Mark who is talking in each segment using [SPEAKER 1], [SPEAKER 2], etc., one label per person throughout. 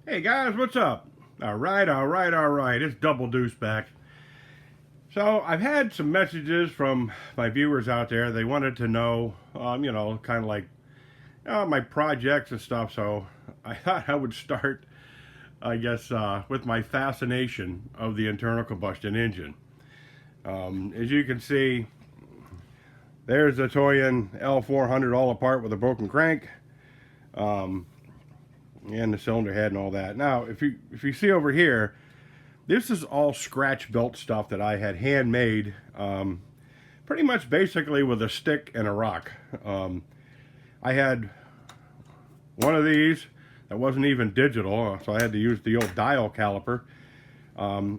[SPEAKER 1] Hey guys, what's up? All right. It's Double Deuce back. So I've had some messages from my viewers out there. They wanted to know, kind of like my projects and stuff. So I thought I would start, with my fascination of the internal combustion engine. As you can see, there's the Toyan L400 all apart with a broken crank. And the cylinder head and all that. Now, if you see over here, this is all scratch built stuff that I had handmade, pretty much basically with a stick and a rock. I had one of these that wasn't even digital, so I had to use the old dial caliper,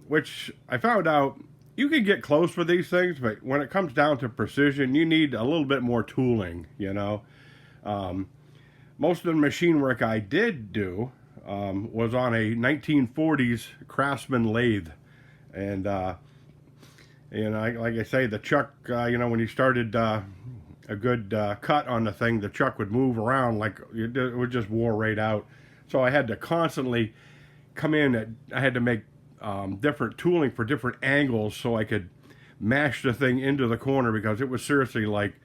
[SPEAKER 1] which I found out you can get close with these things, but when it comes down to precision, you need a little bit more tooling, Most of the machine work I did do was on a 1940s Craftsman lathe, and like I say, the chuck, when you started a good cut on the thing, the chuck would move around like it would just wore right out. So I had to constantly come in. I had to make different tooling for different angles so I could mash the thing into the corner, because it was seriously like,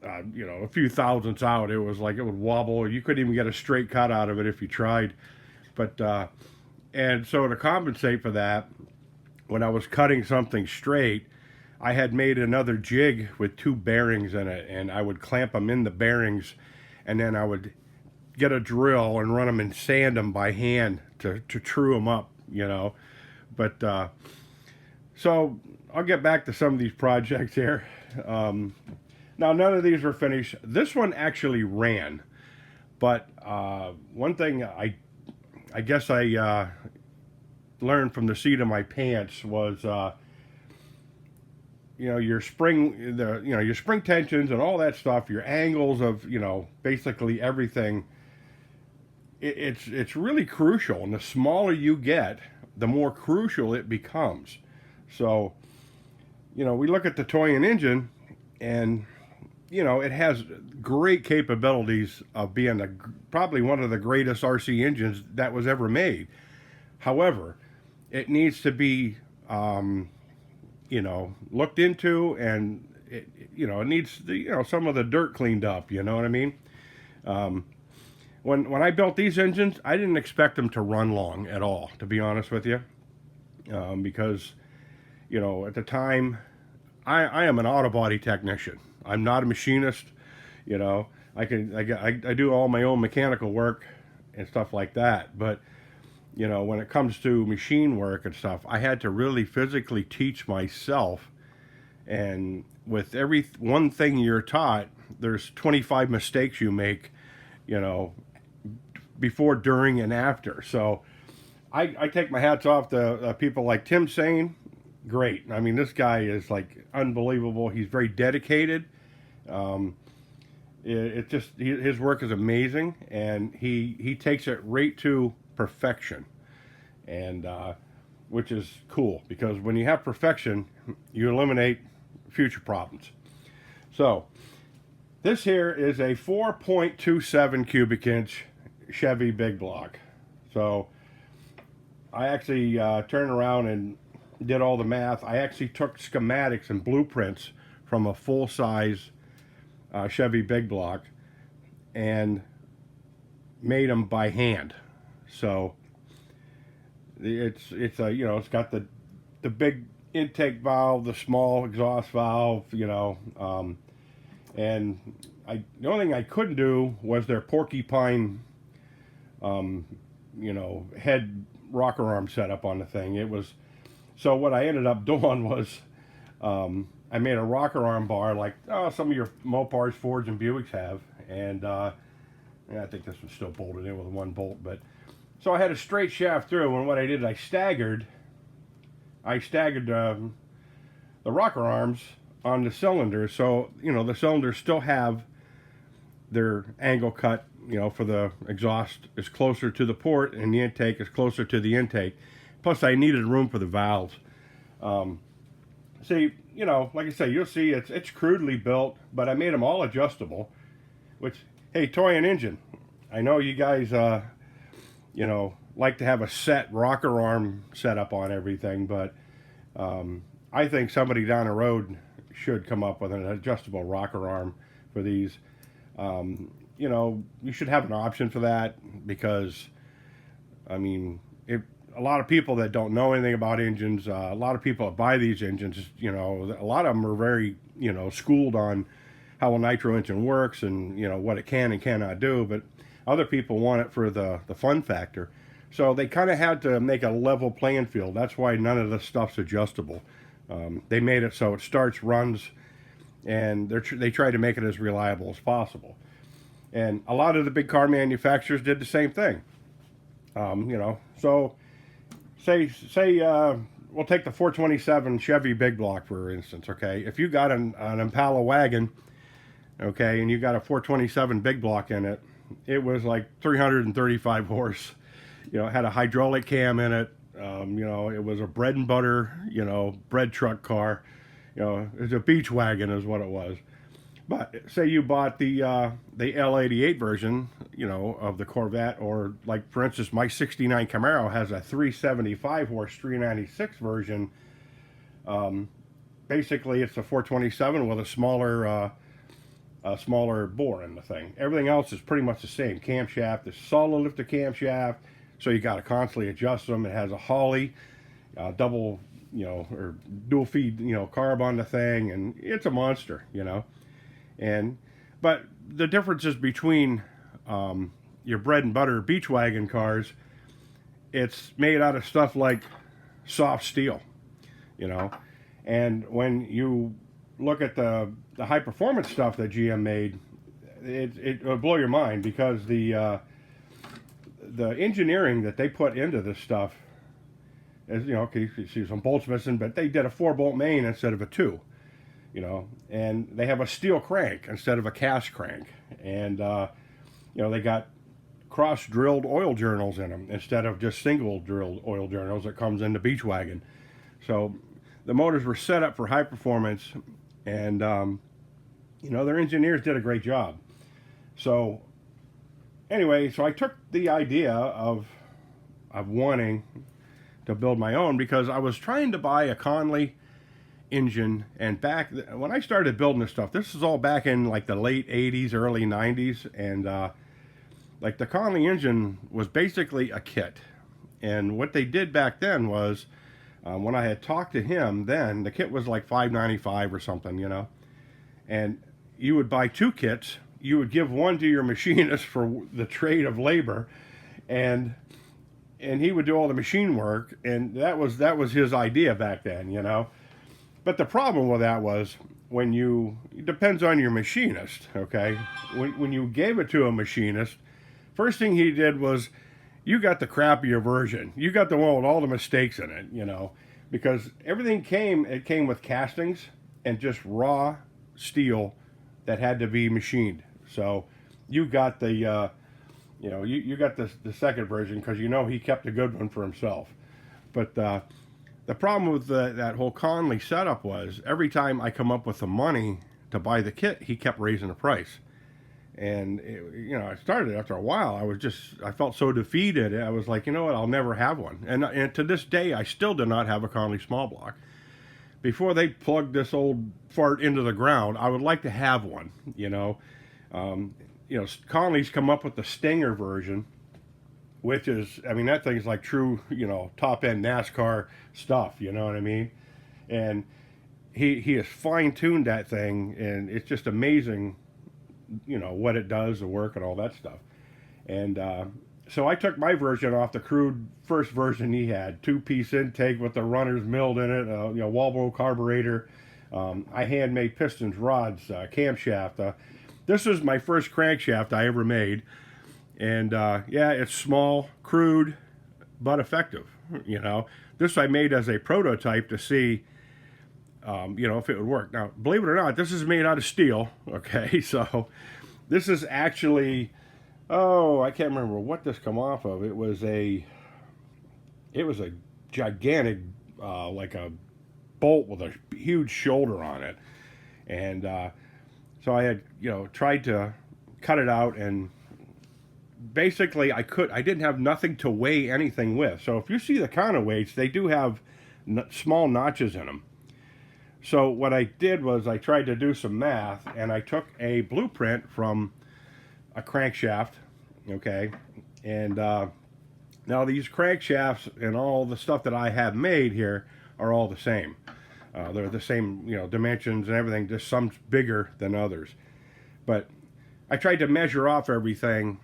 [SPEAKER 1] a few thousandths out. It was like it would wobble. You couldn't even get a straight cut out of it if you tried. But and so to compensate for that, when I was cutting something straight, I had made another jig with two bearings in it, and I would clamp them in the bearings, and then I would get a drill and run them and sand them by hand to true them up, But so I'll get back to some of these projects here. Now, none of these were finished. This one actually ran, but one thing I guess I learned from the seat of my pants was, your spring, your spring tensions and all that stuff, your angles of, basically everything. It's really crucial, and the smaller you get, the more crucial it becomes. So, we look at the Toyan engine, and it has great capabilities of being probably one of the greatest RC engines that was ever made. However, it needs to be, looked into, and it needs some of the dirt cleaned up. You know what I mean? When I built these engines, I didn't expect them to run long at all, to be honest with you, because at the time, I am an auto body technician. I'm not a machinist, I do all my own mechanical work and stuff like that. But, when it comes to machine work and stuff, I had to really physically teach myself. And with every one thing you're taught, there's 25 mistakes you make, before, during, and after. So I take my hats off to people like Tim Sane. Great. I mean, this guy is like unbelievable. He's very dedicated. His work is amazing, and he takes it right to perfection, and which is cool, because when you have perfection, you eliminate future problems. So this here is a 4.27 cubic inch Chevy big block. So I actually turned around and did all the math. I actually took schematics and blueprints from a full-size Chevy big block and made them by hand. So it's got the big intake valve, the small exhaust valve, and the only thing I couldn't do was their porcupine head rocker arm setup on the thing. So what I ended up doing was, I made a rocker arm bar like some of your Mopars, Fords, and Buicks have, and I think this was still bolted in with one bolt. But so I had a straight shaft through, and what I did, I staggered the rocker arms on the cylinders, so the cylinders still have their angle cut, for the exhaust is closer to the port, and the intake is closer to the intake. Plus, I needed room for the valves. See, like I say, you'll see it's crudely built, but I made them all adjustable. Which, hey, Toyan engine, I know you guys like to have a set rocker arm set up on everything, but I think somebody down the road should come up with an adjustable rocker arm for these. You should have an option for that because, I mean, a lot of people that don't know anything about engines, a lot of people that buy these engines, a lot of them are very, schooled on how a nitro engine works and, what it can and cannot do, but other people want it for the fun factor. So they kind of had to make a level playing field. That's why none of this stuff's adjustable. They made it so it starts, runs, and they try to make it as reliable as possible. And a lot of the big car manufacturers did the same thing. So say we'll take the 427 Chevy big block for instance. Okay, if you got an Impala wagon, okay, and you got a 427 big block in it, it was like 335 horse. It had a hydraulic cam in it. It was a bread and butter, bread truck car. It was a beach wagon is what it was. But say you bought the L88 version, of the Corvette, or like for instance, my '69 Camaro has a 375 horse 396 version. Basically, it's a 427 with a smaller bore in the thing. Everything else is pretty much the same. Camshaft is solid lifted camshaft, so you got to constantly adjust them. It has a Holley, double, or dual feed, carb on the thing, and it's a monster, But the differences between your bread and butter beach wagon cars, it's made out of stuff like soft steel, And when you look at the high performance stuff that GM made, it will blow your mind because the engineering that they put into this stuff is, okay, you see some bolts missing, but they did a 4-bolt main instead of a 2. And they have a steel crank instead of a cast crank. And, they got cross-drilled oil journals in them instead of just single-drilled oil journals that comes in the beach wagon. So the motors were set up for high performance, and, their engineers did a great job. So anyway, so I took the idea of wanting to build my own because I was trying to buy a Conley engine, and back when I started building this stuff, this is all back in like the late 80s, early 90s, and like the Conley engine was basically a kit. And what they did back then was, when I had talked to him, then the kit was like $5.95 or something, and you would buy 2 kits. You would give one to your machinist for the trade of labor, and he would do all the machine work, and that was his idea back then, But the problem with that was it depends on your machinist, okay? When you gave it to a machinist, first thing he did was, you got the crappier version. You got the one with all the mistakes in it, because everything came with castings and just raw steel that had to be machined. So you got the, you got the second version because he kept a good one for himself. But the problem with that whole Conley setup was every time I come up with the money to buy the kit, he kept raising the price. And, I started after a while. I felt so defeated. I was like, what, I'll never have one. And to this day, I still do not have a Conley small block. Before they plug this old fart into the ground, I would like to have one, Conley's come up with the Stinger version, which is, that thing's like true, top-end NASCAR stuff, you know what I mean? And he has fine-tuned that thing, and it's just amazing, what it does, the work, and all that stuff. And so I took my version off the crude first version he had, 2-piece intake with the runners milled in it, Walbro carburetor. I handmade pistons, rods, camshaft. This was my first crankshaft I ever made. And it's small, crude, but effective. This I made as a prototype to see, if it would work. Now, believe it or not, this is made out of steel. Okay, so this is actually, I can't remember what this come off of. It was a gigantic, like a bolt with a huge shoulder on it, and so I had, tried to cut it out and basically I didn't have nothing to weigh anything with. So if you see the counterweights, they do have small notches in them. So what I did was I tried to do some math, and I took a blueprint from a crankshaft, okay, and now these crankshafts and all the stuff that I have made here are all the same. They're the same, dimensions and everything, just some's bigger than others. But I tried to measure off everything.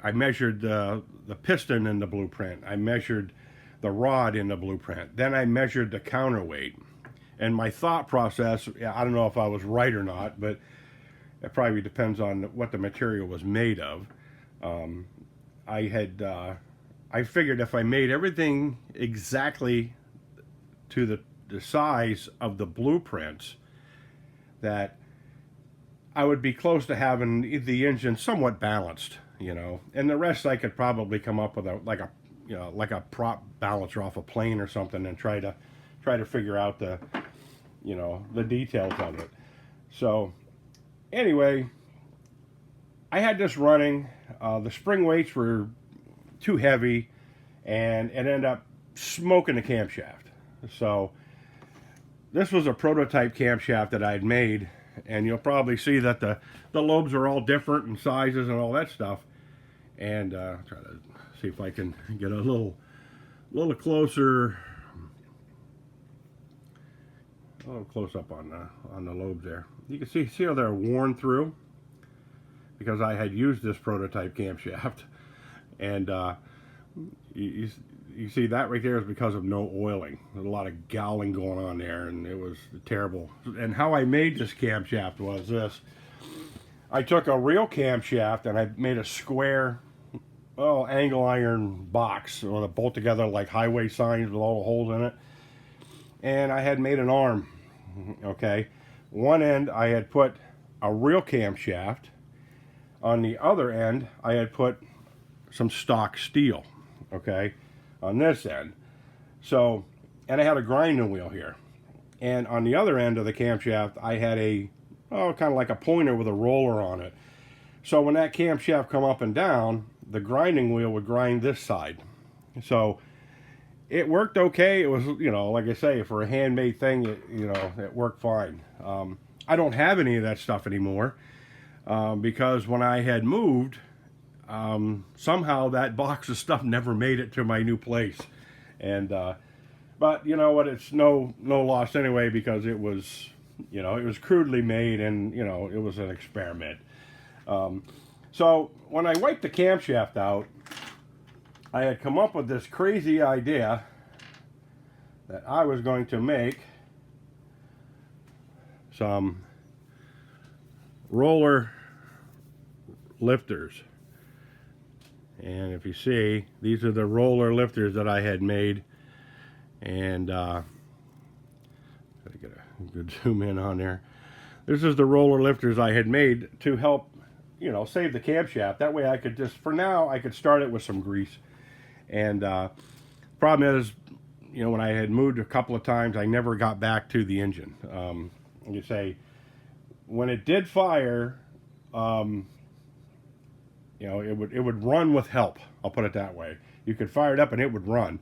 [SPEAKER 1] I measured the piston in the blueprint. I measured the rod in the blueprint. Then I measured the counterweight. And my thought process, I don't know if I was right or not, but it probably depends on what the material was made of. I figured if I made everything exactly to the size of the blueprints, that I would be close to having the engine somewhat balanced, and the rest I could probably come up with like a prop balancer off a plane or something, and try to figure out the details of it. So anyway, I had this running. The spring weights were too heavy, and it ended up smoking the camshaft. So this was a prototype camshaft that I'd made, and you'll probably see that the lobes are all different in sizes and all that stuff. And try to see if I can get a little closer, a little close up on the lobes there. You can see how they're worn through, because I had used this prototype camshaft, and you see that right there is because of no oiling. There's a lot of gouling going on there, and it was terrible. And how I made this camshaft was this. I took a real camshaft and I made a square, angle iron box with a bolt together like highway signs with all the holes in it. And I had made an arm, okay? One end I had put a real camshaft. On the other end I had put some stock steel, okay, on this end. So, and I had a grinding wheel here. And on the other end of the camshaft I had a kind of like a pointer with a roller on it. So when that camshaft come up and down, the grinding wheel would grind this side. So it worked okay. It was, like I say, for a handmade thing, it worked fine. I don't have any of that stuff anymore, because when I had moved, somehow that box of stuff never made it to my new place. And but you know what, it's no loss anyway, because it was, it was crudely made, and it was an experiment. So when I wiped the camshaft out, I had come up with this crazy idea that I was going to make some roller lifters. And if you see, these are the roller lifters that I had made. And gotta get a good zoom in on there. This is the roller lifters I had made to help, save the camshaft. That way I could just, for now, I could start it with some grease. And problem is, when I had moved a couple of times, I never got back to the engine. You say, when it did fire, it would run with help. I'll put it that way. You could fire it up and it would run,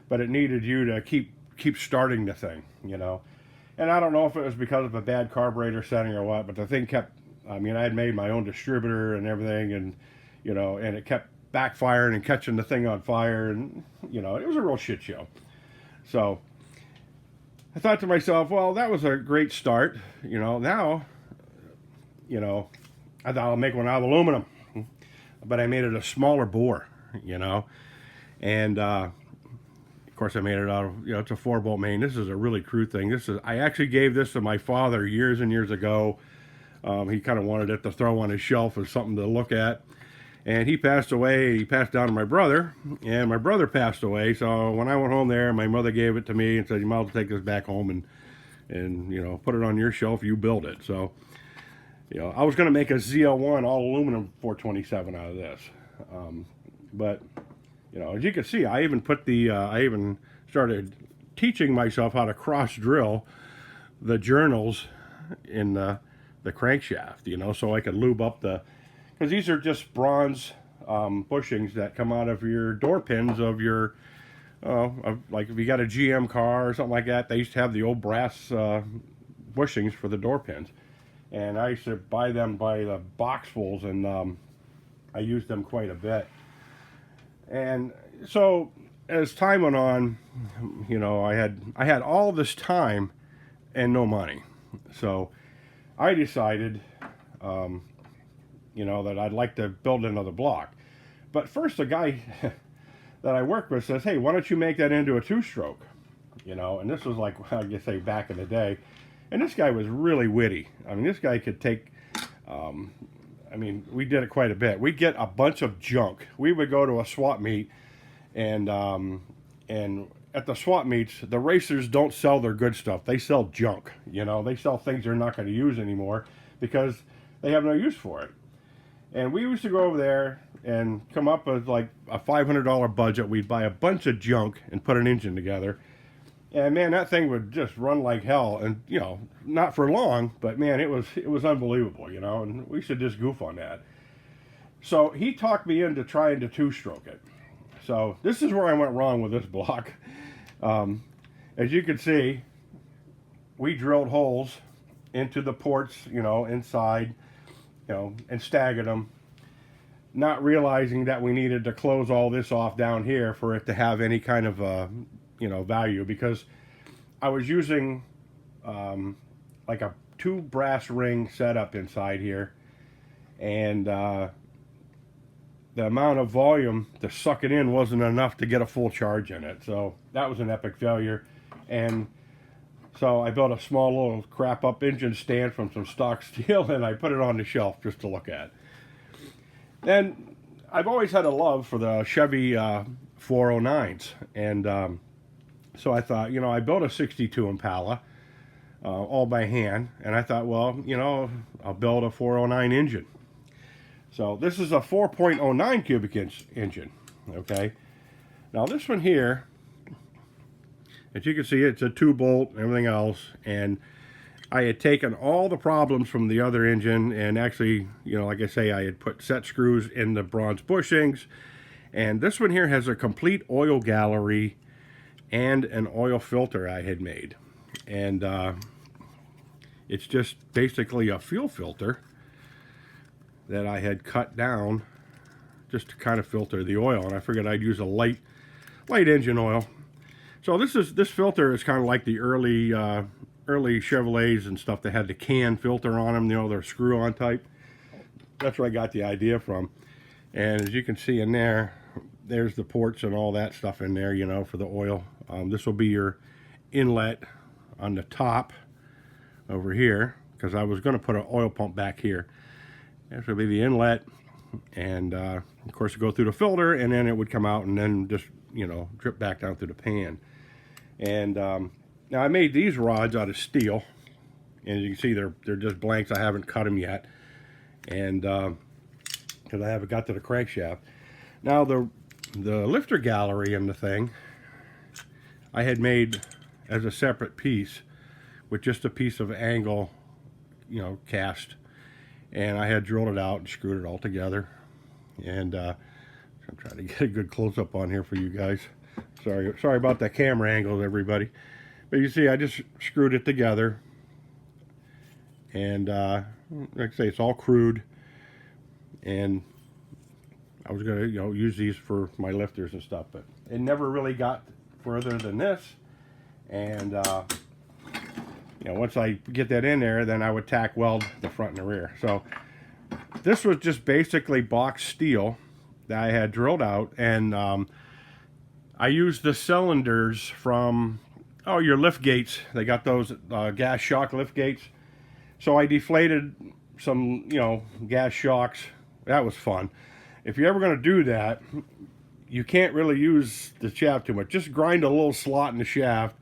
[SPEAKER 1] but it needed you to keep starting the thing, And I don't know if it was because of a bad carburetor setting or what, but the thing kept. I had made my own distributor and everything, and and it kept backfiring and catching the thing on fire, and it was a real shit show. So I thought to myself, well, that was a great start. Now, I thought I'll make one out of aluminum, but I made it a smaller bore, and of course I made it out of, it's a 4-bolt main. This is a really crude thing. I actually gave this to my father years and years ago. He kind of wanted it to throw on his shelf as something to look at. And he passed away. He passed down to my brother, and my brother passed away. So when I went home there, my mother gave it to me and said, "You might as well take this back home and put it on your shelf. You build it." So, I was going to make a ZL1 all aluminum 427 out of this. But, as you can see, I even I even started teaching myself how to cross drill the journals in the crankshaft, so I could lube up because these are just bronze bushings that come out of your door pins of your, like if you got a GM car or something like that, they used to have the old brass bushings for the door pins. And I used to buy them by the boxfuls, and I used them quite a bit. And so as time went on, you know, I had all this time and no money. So I decided, you know, that I'd like to build another block. But first, the guy that I worked with says, hey, why don't you make that into a two-stroke? You know, and this was like, I guess, say, back in the day. And this guy was really witty. I mean, this guy could take, I mean, we did it quite a bit. We'd get a bunch of junk. We would go to a swap meet, and at the swap meets, the racers don't sell their good stuff. They sell junk. You know, they sell things they're not going to use anymore because they have no use for it. And we used to go over there and come up with like a $500 budget. We'd buy a bunch of junk and put an engine together. And man, that thing would just run like hell. And, you know, not for long, but man, it was unbelievable, you know, and we should just goof on that. So he talked me into trying to two-stroke it. So this is where I went wrong with this block. As you can see, we drilled holes into the ports, you know, inside, you know, and staggered them, not realizing that we needed to close all this off down here for it to have any kind of, you know, value, because I was using like a 2 brass ring setup inside here, and the amount of volume to suck it in wasn't enough to get a full charge in it. So that was an epic failure. And so I built a small little crap up engine stand from some stock steel, and I put it on the shelf just to look at. Then I've always had a love for the Chevy 409s, and so I thought, you know, I built a 62 Impala all by hand, and I thought, well, you know, I'll build a 409 engine. So this is a 4.09 cubic inch engine, okay? Now this one here, as you can see, it's a 2-bolt and everything else, and I had taken all the problems from the other engine, and actually, you know, like I say, I had put set screws in the bronze bushings, and this one here has a complete oil gallery and an oil filter I had made. And it's just basically a fuel filter that I had cut down just to kind of filter the oil, and I figured I'd use a light engine oil. So this filter is kind of like the early Chevrolets and stuff that had the can filter on them, you know, they're screw-on type. That's where I got the idea from. And as you can see in there, there's the ports and all that stuff in there, you know, for the oil. This will be your inlet on the top over here, because I was going to put an oil pump back here. This will be the inlet, and of course, it go through the filter, and then it would come out and then just, you know, drip back down through the pan. And now I made these rods out of steel, and as you can see, they're just blanks. I haven't cut them yet, and because I haven't got to the crankshaft. Now the lifter gallery in the thing, I had made as a separate piece with just a piece of angle, you know, cast. And I had drilled it out and screwed it all together. And I'm trying to get a good close-up on here for you guys. Sorry about that camera angles, everybody. But you see, I just screwed it together. And like I say, it's all crude. And I was going to, you know, use these for my lifters and stuff. But it never really got further than this. And you know, once I get that in there, then I would tack weld the front and the rear. So this was just basically box steel that I had drilled out, and I used the cylinders from, your lift gates. They got those gas shock lift gates. So I deflated some, you know, gas shocks. That was fun. If you're ever going to do that, you can't really use the shaft too much. Just grind a little slot in the shaft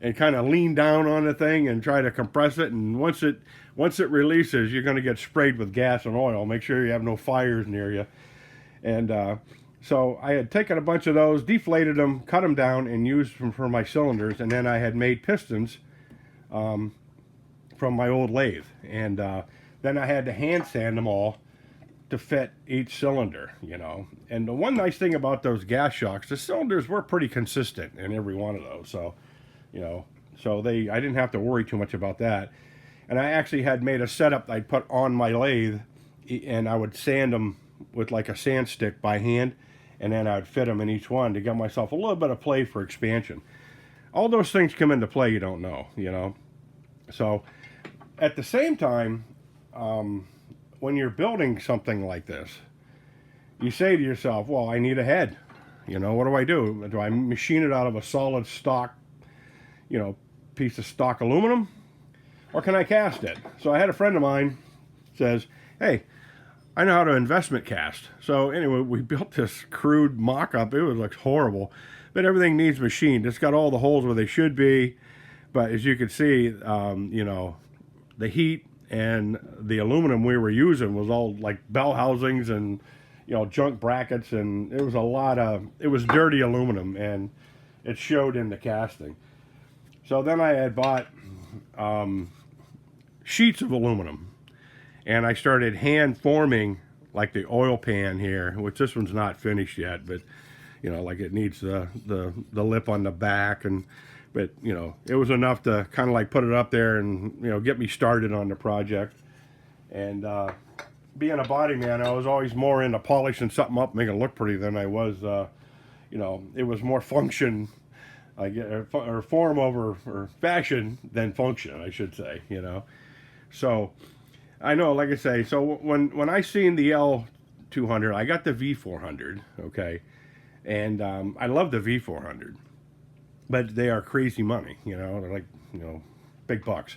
[SPEAKER 1] and kind of lean down on the thing and try to compress it. And once it releases, you're going to get sprayed with gas and oil. Make sure you have no fires near you. And so I had taken a bunch of those, deflated them, cut them down, and used them for my cylinders. And then I had made pistons from my old lathe. And then I had to hand sand them all to fit each cylinder, you know. And the one nice thing about those gas shocks, the cylinders were pretty consistent in every one of those. So, you know, I didn't have to worry too much about that. And I actually had made a setup I'd put on my lathe, and I would sand them with like a sand stick by hand, and then I'd fit them in each one to give myself a little bit of play for expansion. All those things come into play, you don't know, you know. So at the same time, when you're building something like this, you say to yourself, well, I need a head. You know, what do I do? Do I machine it out of a solid stock, you know, piece of stock aluminum? Or can I cast it? So I had a friend of mine says, hey, I know how to investment cast. So anyway, we built this crude mock-up. It was like horrible, but everything needs machined. It's got all the holes where they should be. But as you can see, you know, the heat and the aluminum we were using was all like bell housings and, you know, junk brackets. And it was it was dirty aluminum, and it showed in the casting. So then I had bought sheets of aluminum, and I started hand forming like the oil pan here, which this one's not finished yet, but you know, like it needs the lip on the back, and but you know, it was enough to kind of like put it up there and, you know, get me started on the project. And being a body man, I was always more into polishing something up, making it look pretty, than I was, you know, it was more function, or form over, or fashion than function, I should say, you know. So I know, like I say, so when I seen the L200, I got the V400, okay, and I love the V400, but they are crazy money, you know. They're like, you know, big bucks.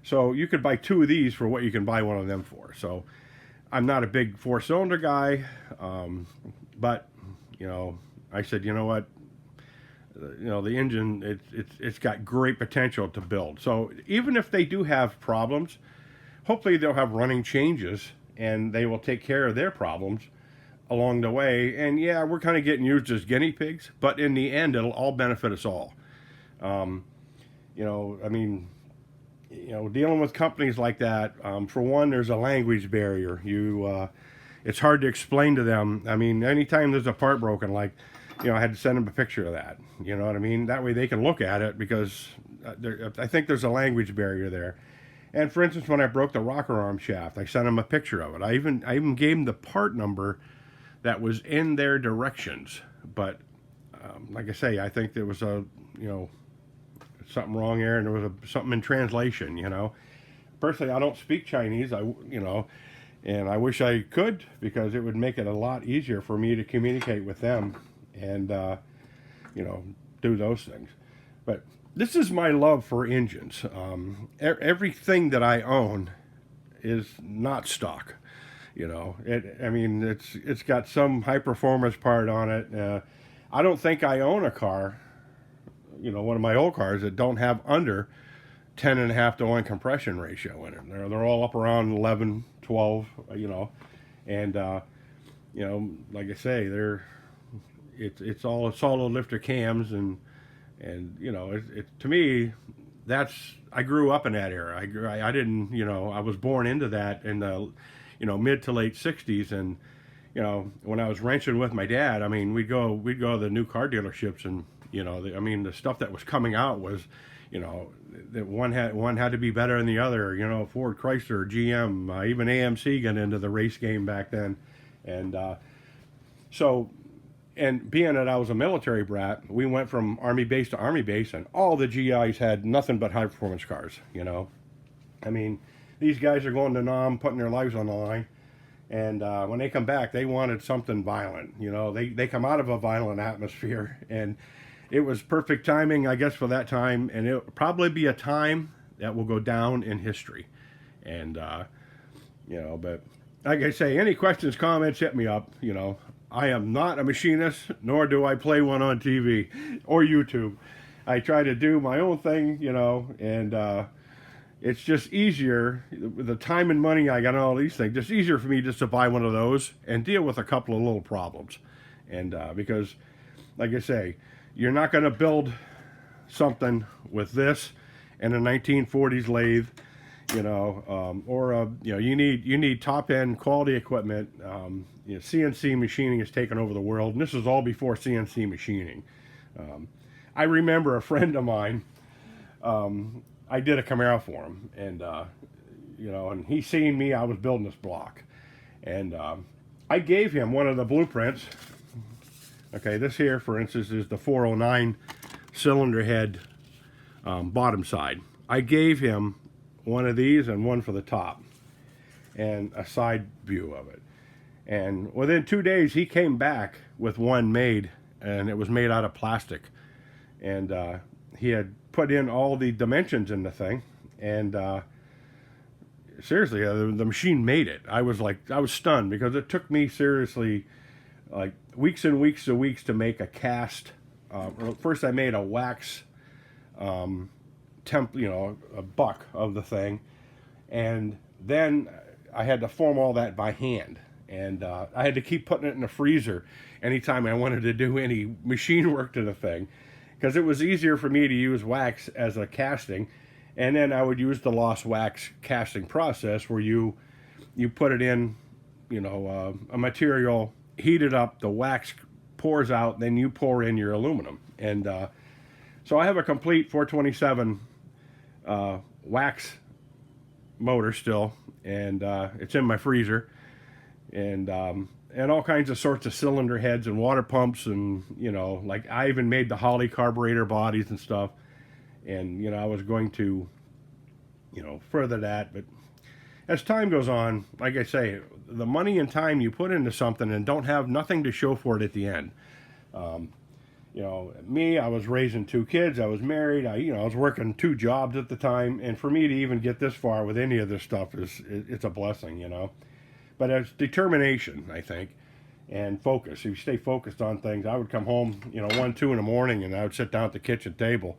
[SPEAKER 1] So you could buy two of these for what you can buy one of them for. So I'm not a big four-cylinder guy, but you know, I said, you know what, you know, the engine, it's got great potential to build. So even if they do have problems, hopefully they'll have running changes, and they will take care of their problems along the way. And yeah, we're kind of getting used as guinea pigs, but in the end, it'll all benefit us all. You know, I mean, you know, dealing with companies like that, for one, there's a language barrier. It's hard to explain to them. I mean, anytime there's a part broken, like, you know, I had to send them a picture of that. You know what I mean? That way they can look at it, because I think there's a language barrier there. And for instance, when I broke the rocker arm shaft, I sent them a picture of it. I even gave them the part number that was in their directions. But like I say, I think there was you know, something wrong there, and there was something in translation. You know, personally, I don't speak Chinese. You know, and I wish I could, because it would make it a lot easier for me to communicate with them and you know, do those things. But this is my love for engines. Everything that I own is not stock. You know, I mean, it's got some high performance part on it. I don't think I own a car, you know, one of my old cars, that don't have under 10.5 to 1 compression ratio in it. They're all up around 11, 12, you know, and you know, like I say, it's all solid lifter cams, and you know, to me, I grew up in that era. I didn't, you know, I was born into that in the, you know, mid to late 60s. And you know, when I was wrenching with my dad, I mean, we'd go to the new car dealerships, and you know, I mean, the stuff that was coming out was, you know, that one had to be better than the other. You know, Ford, Chrysler, GM, even AMC got into the race game back then. And so, and being that I was a military brat, we went from Army base to Army base, and all the GIs had nothing but high performance cars. You know, I mean, these guys are going to Nam, putting their lives on the line, and when they come back, they wanted something violent. You know, they come out of a violent atmosphere, and it was perfect timing, I guess, for that time, and it'll probably be a time that will go down in history. And you know, but like I say, any questions, comments, hit me up. You know, I am not a machinist, nor do I play one on TV or YouTube. I try to do my own thing, you know, and it's just easier, with the time and money I got on all these things, it's easier for me just to buy one of those and deal with a couple of little problems. And because, like I say, you're not going to build something with this and a 1940s lathe, You need top end quality equipment. CNC machining has taken over the world, and this is all before CNC machining. I remember a friend of mine. I did a Camaro for him, and and he seen me. I was building this block, and I gave him one of the blueprints. Okay, this here, for instance, is the 409 cylinder head bottom side. I gave him one of these and one for the top, and a side view of it. And within 2 days, he came back with one made, and it was made out of plastic. And he had put in all the dimensions in the thing, and seriously, the machine made it. I was stunned, because it took me seriously like weeks and weeks and weeks to make a cast. First, I made a wax a buck of the thing, and then I had to form all that by hand, and I had to keep putting it in the freezer anytime I wanted to do any machine work to the thing, because it was easier for me to use wax as a casting, and then I would use the lost wax casting process, where you put it in, a material, heat it up, the wax pours out, then you pour in your aluminum. And so I have a complete 427 wax motor still, and it's in my freezer, and all kinds of sorts of cylinder heads and water pumps, and like I even made the Holly carburetor bodies and stuff. And I was going to further that, but as time goes on, like I say, the money and time you put into something and don't have nothing to show for it at the end. Me, I was raising 2 kids, I was married, I was working 2 jobs at the time, and for me to even get this far with any of this stuff it's a blessing, But it's determination, I think, and focus. If you stay focused on things, I would come home, 1, 2 in the morning, and I would sit down at the kitchen table,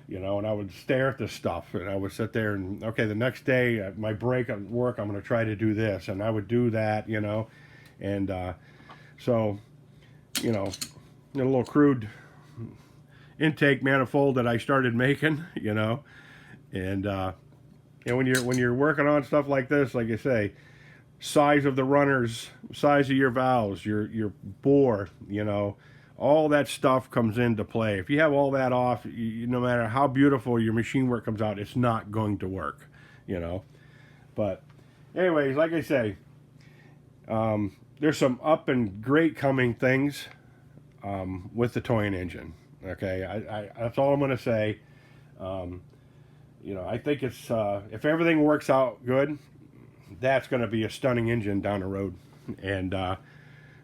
[SPEAKER 1] and I would stare at this stuff, and I would sit there and, okay, the next day, my break at work, I'm going to try to do this, and I would do that, and so, a little crude intake manifold that I started making, and when you're working on stuff like this, like I say, size of the runners, size of your valves, your bore, all that stuff comes into play. If you have all that off, no matter how beautiful your machine work comes out, it's not going to work, But anyways, like I say, there's some up and great coming things with the Toyan engine. Okay, I that's all I'm going to say. I think it's if everything works out good, that's going to be a stunning engine down the road. And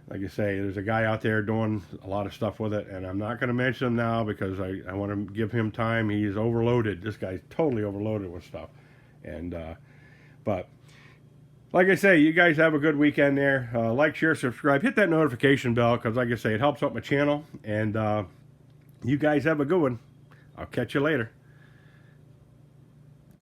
[SPEAKER 1] like I say, there's a guy out there doing a lot of stuff with it, and I'm not going to mention him now because I want to give him time. He's overloaded. This guy's totally overloaded with stuff. And but like I say, you guys have a good weekend there. Like, share, subscribe, hit that notification bell, because like I say, it helps out my channel. And you guys have a good one. I'll catch you later.